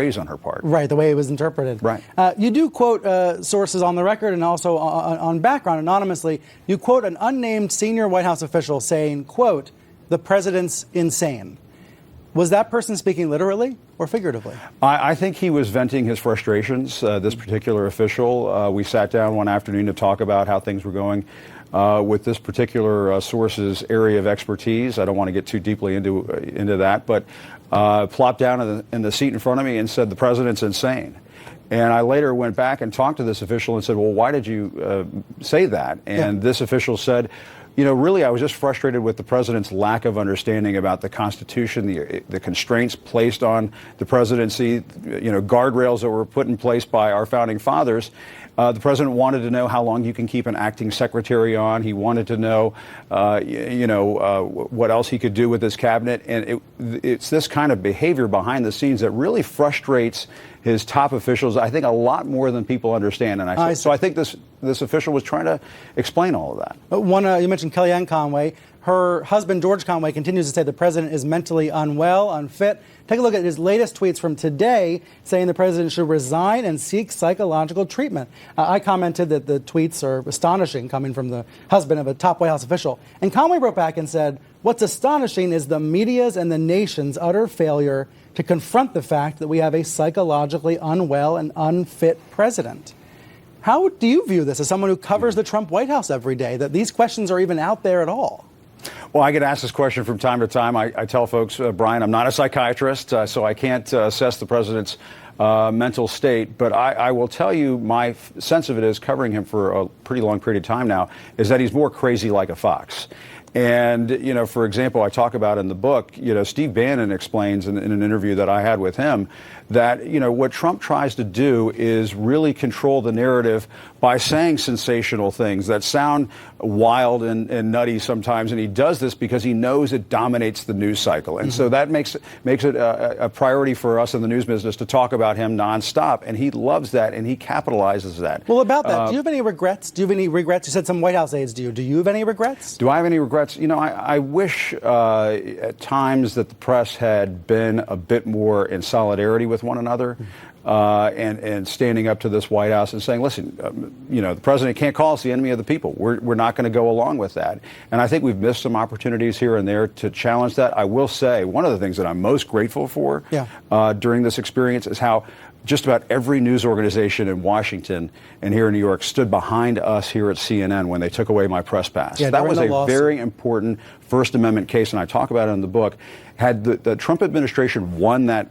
phrase on her part. Right, the way it was interpreted. Right. You do quote sources on the record and also on background anonymously. You quote an unnamed senior White House official saying, quote, "The president's insane." Was that person speaking literally or figuratively? I think he was venting his frustrations, this particular official. We sat down one afternoon to talk about how things were going with this particular source's area of expertise. I don't want to get too deeply into that, but plopped down in the seat in front of me and said, "The president's insane." And I later went back and talked to this official and said, "Well, why did you say that?" And this official said, "You know, really, I was just frustrated with the president's lack of understanding about the Constitution, the constraints placed on the presidency, you know, guardrails that were put in place by our founding fathers. The president wanted to know how long you can keep an acting secretary on. He wanted to know, what else he could do with his cabinet. And it's this kind of behavior behind the scenes that really frustrates his top officials, I think, a lot more than people understand. And so I think this official was trying to explain all of that. You mentioned Kellyanne Conway. Her husband, George Conway, continues to say the president is mentally unwell, unfit. Take a look at his latest tweets from today saying the president should resign and seek psychological treatment. I commented that the tweets are astonishing coming from the husband of a top White House official. And Conway wrote back and said, "What's astonishing is the media's and the nation's utter failure to confront the fact that we have a psychologically unwell and unfit president." How do you view this as someone who covers the Trump White House every day, that these questions are even out there at all? Well, I get asked this question from time to time. I tell folks, Brian, I'm not a psychiatrist, so I can't assess the president's mental state. But I will tell you my sense of it is, covering him for a pretty long period of time now, is that he's more crazy like a fox. And, you know, for example, I talk about in the book, you know, Steve Bannon explains in an interview that I had with him that, you know, what Trump tries to do is really control the narrative by saying sensational things that sound wild and nutty sometimes. And he does this because he knows it dominates the news cycle. And so that makes it a priority for us in the news business to talk about him nonstop. And he loves that, and he capitalizes that. Well, about that, do you have any regrets? You said some White House aides do. Do you have any regrets? Do I have any regrets? You know, I wish at times that the press had been a bit more in solidarity with one another and standing up to this White House and saying, listen, you know, the president can't call us the enemy of the people. We're not going to go along with that. And I think we've missed some opportunities here and there to challenge that. I will say one of the things that I'm most grateful for during this experience is how just about every news organization in Washington and here in New York stood behind us here at CNN when they took away my press pass. That was a very important First Amendment case, and I talk about it in the book. Had the Trump administration won that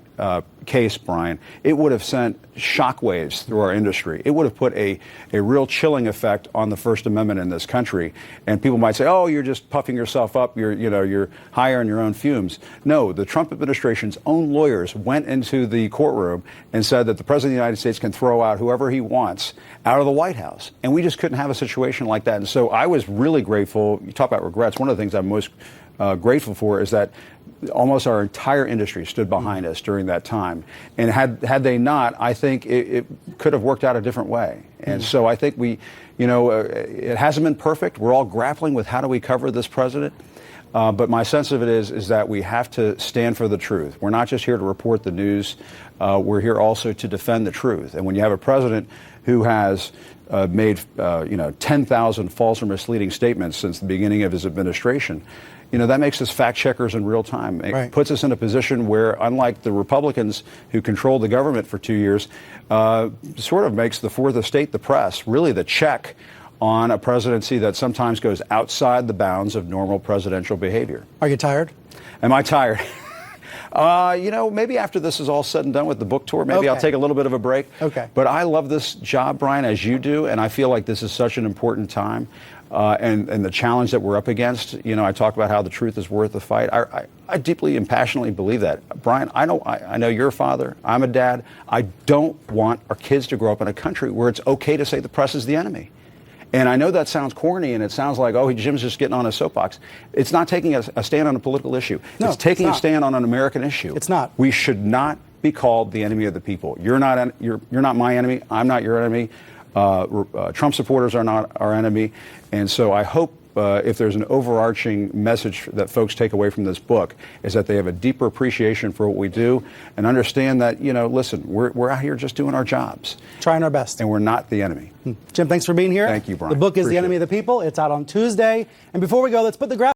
case, Brian, it would have sent shockwaves through our industry. It would have put a real chilling effect on the First Amendment in this country. And people might say, oh, you're just puffing yourself up. You're higher in your own fumes. No, the Trump administration's own lawyers went into the courtroom and said that the President of the United States can throw out whoever he wants out of the White House. And we just couldn't have a situation like that. And so I was really grateful. You talk about regrets. One of the things I'm most grateful for is that almost our entire industry stood behind us during that time. And had they not, I think it could have worked out a different way. And so I think it hasn't been perfect. We're all grappling with how do we cover this president. But my sense of it is that we have to stand for the truth. We're not just here to report the news. We're here also to defend the truth. And when you have a president who has made 10,000 false or misleading statements since the beginning of his administration, that makes us fact checkers in real time. It puts us in a position where, unlike the Republicans who controlled the government for 2 years, sort of makes the fourth estate, the press, really the check on a presidency that sometimes goes outside the bounds of normal presidential behavior. Are you tired? Am I tired? Maybe after this is all said and done with the book tour, maybe I'll take a little bit of a break. Okay. But I love this job, Brian, as you do, and I feel like this is such an important time. And the challenge that we're up against, I talk about how the truth is worth the fight. I deeply and passionately believe that. Brian, I know you're a father. I'm a dad. I don't want our kids to grow up in a country where it's okay to say the press is the enemy. And I know that sounds corny, and it sounds like, oh, Jim's just getting on a soapbox. It's not taking a stand on a political issue. No, it's taking a stand on an American issue. It's not. We should not be called the enemy of the people. You're not my enemy. I'm not your enemy. Trump supporters are not our enemy. And so I hope if there's an overarching message that folks take away from this book, is that they have a deeper appreciation for what we do and understand that, listen, we're out here just doing our jobs. Trying our best. And we're not the enemy. Jim, thanks for being here. Thank you, Brian. The book is Appreciate The Enemy of the People. It's out on Tuesday. And before we go, let's put the graphic